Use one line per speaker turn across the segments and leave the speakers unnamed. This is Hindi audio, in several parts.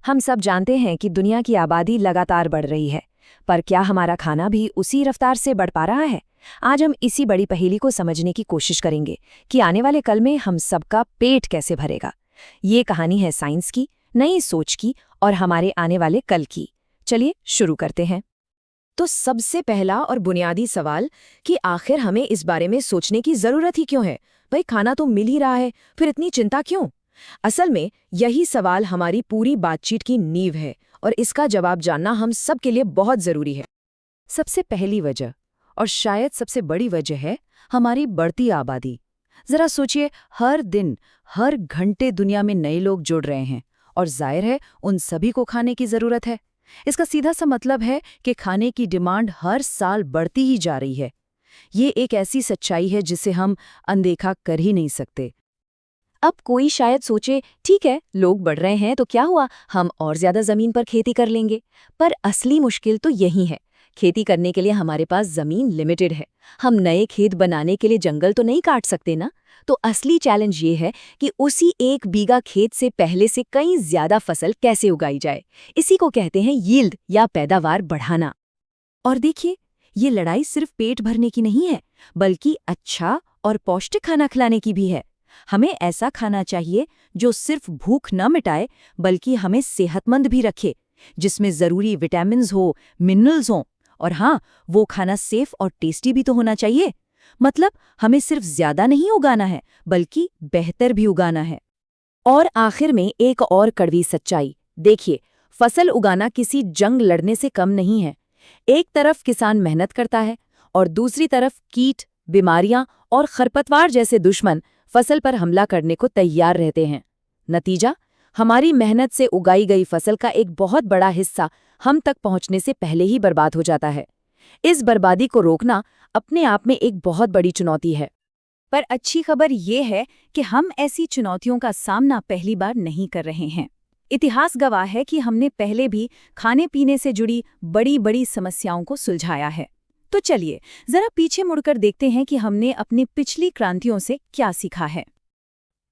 हम सब जानते हैं कि दुनिया की आबादी लगातार बढ़ रही है, पर क्या हमारा खाना भी उसी रफ्तार से बढ़ पा रहा है? आज हम इसी बड़ी पहेली को समझने की कोशिश करेंगे कि आने वाले कल में हम सबका पेट कैसे भरेगा। ये कहानी है साइंस की, नई सोच की और हमारे आने वाले कल की। चलिए शुरू करते हैं। तो सबसे पहला और बुनियादी सवाल कि आखिर हमें इस बारे में सोचने की जरूरत ही क्यों है? भाई खाना तो मिल ही रहा है, फिर इतनी चिंता क्यों? असल में यही सवाल हमारी पूरी बातचीत की नींव है और इसका जवाब जानना हम सब के लिए बहुत जरूरी है। सबसे पहली वजह और शायद सबसे बड़ी वजह है हमारी बढ़ती आबादी। जरा सोचिए, हर दिन हर घंटे दुनिया में नए लोग जुड़ रहे हैं और जाहिर है उन सभी को खाने की जरूरत है। इसका सीधा सा मतलब है कि खाने की डिमांड हर साल बढ़ती ही जा रही है। ये एक ऐसी सच्चाई है जिसे हम अनदेखा कर ही नहीं सकते। अब कोई शायद सोचे, ठीक है, लोग बढ़ रहे हैं तो क्या हुआ, हम और ज्यादा जमीन पर खेती कर लेंगे। पर असली मुश्किल तो यही है। खेती करने के लिए हमारे पास जमीन लिमिटेड है। हम नए खेत बनाने के लिए जंगल तो नहीं काट सकते ना। तो असली चैलेंज ये है कि उसी 1 बीघा खेत से पहले से कई ज्यादा फसल कैसे उगाई जाए। इसी को कहते हैं यील्ड या पैदावार बढ़ाना। और देखिए, ये लड़ाई सिर्फ पेट भरने की नहीं है, बल्कि अच्छा और पौष्टिक खाना खिलाने की भी है। हमें ऐसा खाना चाहिए जो सिर्फ भूख न मिटाए, बल्कि हमें सेहतमंद भी रखे, जिसमें जरूरी विटामिन्स हो, मिनरल्स हों। और हाँ, वो खाना सेफ और टेस्टी भी तो होना चाहिए। मतलब हमें सिर्फ ज्यादा नहीं उगाना है, बल्कि बेहतर भी उगाना है। और आखिर में एक और कड़वी सच्चाई देखिए, फसल उगाना किसी जंग लड़ने से कम नहीं है। एक तरफ किसान मेहनत करता है और दूसरी तरफ कीट, बीमारियां और खरपतवार जैसे दुश्मन फसल पर हमला करने को तैयार रहते हैं। नतीजा, हमारी मेहनत से उगाई गई फसल का एक बहुत बड़ा हिस्सा हम तक पहुंचने से पहले ही बर्बाद हो जाता है। इस बर्बादी को रोकना अपने आप में एक बहुत बड़ी चुनौती है। पर अच्छी खबर ये है कि हम ऐसी चुनौतियों का सामना पहली बार नहीं कर रहे हैं। इतिहास गवाह है कि हमने पहले भी खाने पीने से जुड़ी बड़ी बड़ी समस्याओं को सुलझाया है। तो चलिए जरा पीछे मुड़कर देखते हैं कि हमने अपनी पिछली क्रांतियों से क्या सीखा है।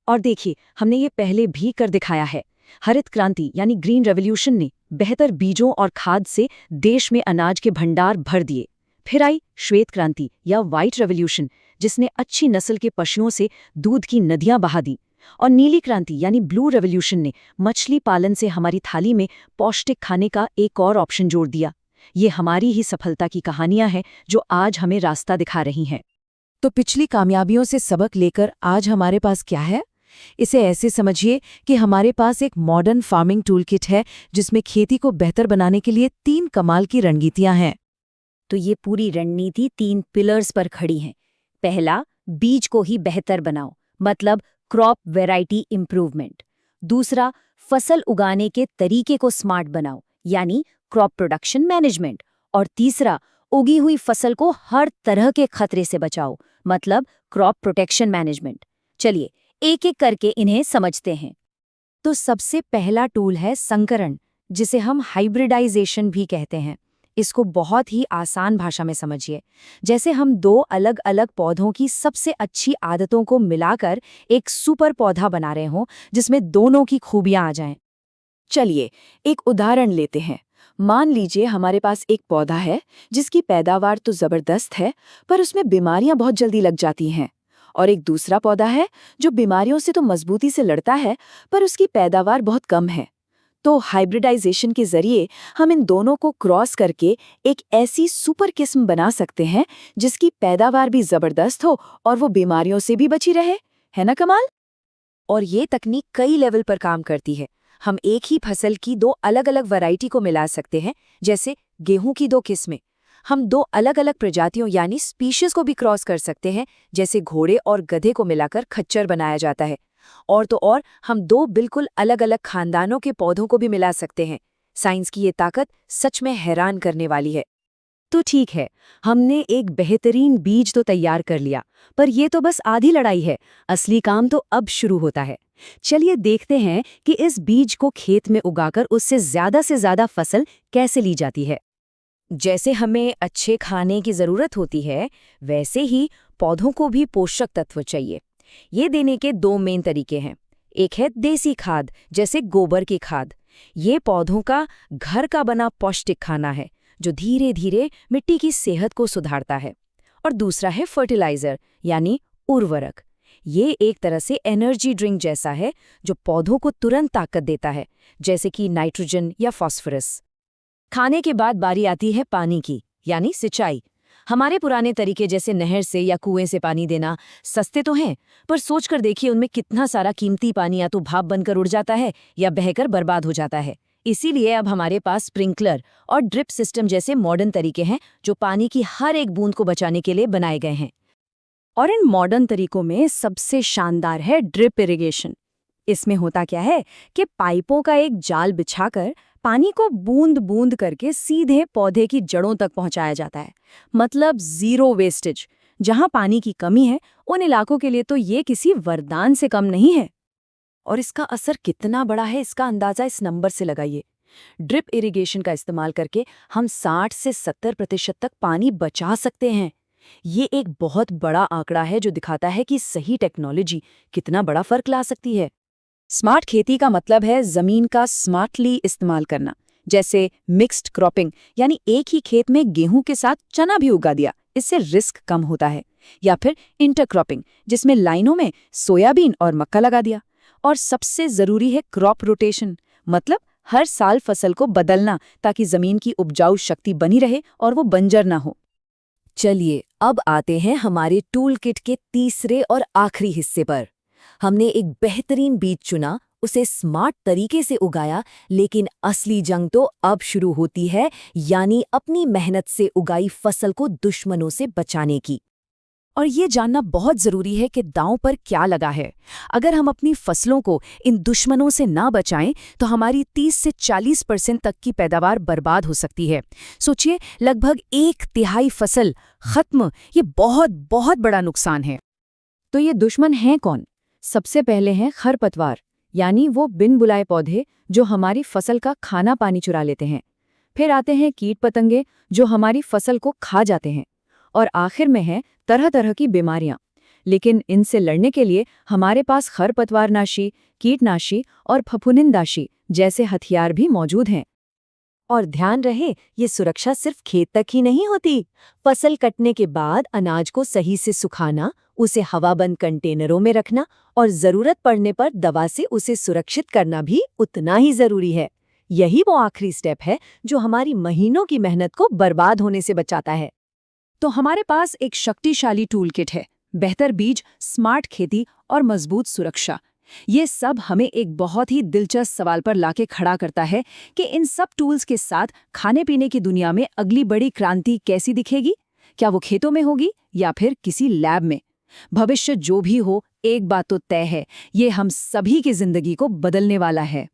और देखिए, हमने ये पहले भी कर दिखाया है। हरित क्रांति यानी ग्रीन रेवोल्यूशन ने बेहतर बीजों और खाद से देश में अनाज के भंडार भर दिए। फिर आई श्वेत क्रांति या व्हाइट रेवोल्यूशन, जिसने अच्छी नस्ल के पशुओं से दूध की नदियां बहा दी। और नीली क्रांति यानी ब्लू रेवोल्यूशन ने मछली पालन से हमारी थाली में पौष्टिक खाने का एक और ऑप्शन जोड़ दिया। ये हमारी ही सफलता की कहानियां हैं जो आज हमें रास्ता दिखा रही हैं। तो पिछली कामयाबियों से सबक लेकर आज हमारे पास क्या है? इसे ऐसे समझिए कि हमारे पास एक मॉडर्न फार्मिंग टूल किट है, जिसमें खेती को बेहतर बनाने के लिए 3 कमाल की रणनीतियां हैं।
तो ये पूरी रणनीति 3 पिलर्स पर खड़ी है। पहला, बीज को ही बेहतर बनाओ, मतलब क्रॉप वैरायटी इंप्रूवमेंट। दूसरा, फसल उगाने के तरीके को स्मार्ट बनाओ, यानी क्रॉप प्रोडक्शन मैनेजमेंट। और तीसरा, उगी हुई फसल को हर तरह के खतरे से बचाओ, मतलब क्रॉप प्रोटेक्शन मैनेजमेंट। चलिए एक एक करके इन्हें समझते हैं।
तो सबसे पहला टूल है संकरण, जिसे हम हाइब्रिडाइजेशन भी कहते हैं। इसको बहुत ही आसान भाषा में समझिए, जैसे हम 2 अलग अलग पौधों की सबसे अच्छी आदतों को मिलाकर एक सुपर पौधा बना रहे हों, जिसमें दोनों की खूबियां आ जाएं। चलिए एक उदाहरण लेते हैं। मान लीजिए हमारे पास एक पौधा है जिसकी पैदावार तो जबरदस्त है, पर उसमें बीमारियां बहुत जल्दी लग जाती हैं। और एक दूसरा पौधा है जो बीमारियों से तो मजबूती से लड़ता है, पर उसकी पैदावार बहुत कम है। तो हाइब्रिडाइजेशन के जरिए हम इन दोनों को क्रॉस करके एक ऐसी सुपर किस्म बना सकते हैं जिसकी पैदावार भी जबरदस्त हो और वो बीमारियों से भी बची रहे। है ना कमाल? और ये तकनीक कई लेवल पर काम करती है। हम एक ही फसल की 2 अलग अलग वैरायटी को मिला सकते हैं, जैसे गेहूं की 2 किस्में। हम 2 अलग अलग प्रजातियों यानी स्पीशीज को भी क्रॉस कर सकते हैं, जैसे घोड़े और गधे को मिलाकर खच्चर बनाया जाता है। और तो और हम 2 बिल्कुल अलग अलग खानदानों के पौधों को भी मिला सकते हैं। साइंस की ये ताकत सच में हैरान करने वाली है। तो ठीक है, हमने एक बेहतरीन बीज तो तैयार कर लिया, पर ये तो बस आधी लड़ाई है। असली काम तो अब शुरू होता है। चलिए देखते हैं कि इस बीज को खेत में उगाकर उससे से ज्यादा फसल कैसे ली जाती है। जैसे हमें अच्छे खाने की जरूरत होती है, वैसे ही पौधों को भी पोषक तत्व चाहिए। ये देने के 2 मेन तरीके हैं। एक है देसी खाद, जैसे गोबर की खाद।
ये पौधों का घर का बना पौष्टिक खाना है जो धीरे धीरे मिट्टी की सेहत को सुधारता है। और दूसरा है फर्टिलाइजर यानी उर्वरक। ये एक तरह से एनर्जी ड्रिंक जैसा है जो पौधों को तुरंत ताकत देता है, जैसे कि नाइट्रोजन या फास्फोरस। खाने के बाद बारी आती है पानी की, यानी सिंचाई। हमारे पुराने तरीके जैसे नहर से या कुएं से पानी देना सस्ते तो हैं, पर सोचकर देखिए उनमें कितना सारा कीमती पानी या तो भाप बनकर उड़ जाता है या बहकर बर्बाद हो जाता है। इसीलिए अब हमारे पास स्प्रिंकलर और ड्रिप सिस्टम जैसे मॉडर्न तरीके हैं जो पानी की हर एक बूंद को बचाने के लिए बनाए गए हैं। और इन मॉडर्न तरीकों में सबसे शानदार है ड्रिप इरिगेशन। इसमें होता क्या है कि पाइपों का एक जाल बिछाकर पानी को बूंद बूंद करके सीधे पौधे की जड़ों तक पहुंचाया जाता है। मतलब जीरो वेस्टेज। जहां पानी की कमी है उन इलाकों के लिए तो ये किसी वरदान से कम नहीं है। और इसका असर कितना बड़ा है इसका अंदाजा इस नंबर से लगाइए। ड्रिप इरिगेशन का इस्तेमाल करके हम 60 से 70% तक पानी बचा सकते हैं। ये एक बहुत बड़ा आंकड़ा है जो दिखाता है कि सही टेक्नोलॉजी कितना बड़ा फर्क ला सकती है। स्मार्ट खेती का मतलब है जमीन का स्मार्टली इस्तेमाल करना, जैसे मिक्स्ड क्रॉपिंग यानी एक ही खेत में गेहूं के साथ चना भी उगा दिया, इससे रिस्क कम होता है। या फिर इंटरक्रॉपिंग जिसमें लाइनों में सोयाबीन और मक्का लगा दिया। और सबसे जरूरी है क्रॉप रोटेशन, मतलब हर साल फसल को बदलना ताकि जमीन की उपजाऊ शक्ति बनी रहे और वो बंजर ना हो। चलिए अब आते हैं हमारे टूल किट के तीसरे और आखिरी हिस्से पर। हमने एक बेहतरीन बीज चुना, उसे स्मार्ट तरीके से उगाया, लेकिन असली जंग तो अब शुरू होती है, यानी अपनी मेहनत से उगाई फसल को दुश्मनों से बचाने की। और ये जानना बहुत जरूरी है कि दांव पर क्या लगा है। अगर हम अपनी फसलों को इन दुश्मनों से ना बचाएं तो हमारी 30 से 40% तक की पैदावार बर्बाद हो सकती है। सोचिए, लगभग 1/3 फसल खत्म। ये बहुत बहुत बड़ा नुकसान है। तो ये दुश्मन हैं कौन? सबसे पहले हैं खरपतवार, यानी वो बिन बुलाए पौधे जो हमारी फसल का खाना पानी चुरा लेते हैं। फिर आते हैं कीट पतंगे जो हमारी फसल को खा जाते हैं। और आखिर में है तरह तरह की बीमारियां। लेकिन इनसे लड़ने के लिए हमारे पास खरपतवारनाशी, कीटनाशी और फफूंदनाशी जैसे हथियार भी मौजूद हैं। और ध्यान रहे, ये सुरक्षा सिर्फ खेत तक ही नहीं होती। फसल कटने के बाद अनाज को सही से सुखाना, उसे हवाबंद कंटेनरों में रखना और जरूरत पड़ने पर दवा से उसे सुरक्षित करना भी उतना ही जरूरी है। यही वो आखिरी स्टेप है जो हमारी महीनों की मेहनत को बर्बाद होने से बचाता है। तो हमारे पास एक शक्तिशाली टूल किट है, बेहतर बीज, स्मार्ट खेती और मजबूत सुरक्षा। ये सब हमें एक बहुत ही दिलचस्प सवाल पर लाके खड़ा करता है कि इन सब टूल्स के साथ खाने पीने की दुनिया में अगली बड़ी क्रांति कैसी दिखेगी? क्या वो खेतों में होगी या फिर किसी लैब में? भविष्य जो भी हो, एक बात तो तय है, ये हम सभी की जिंदगी को बदलने वाला है।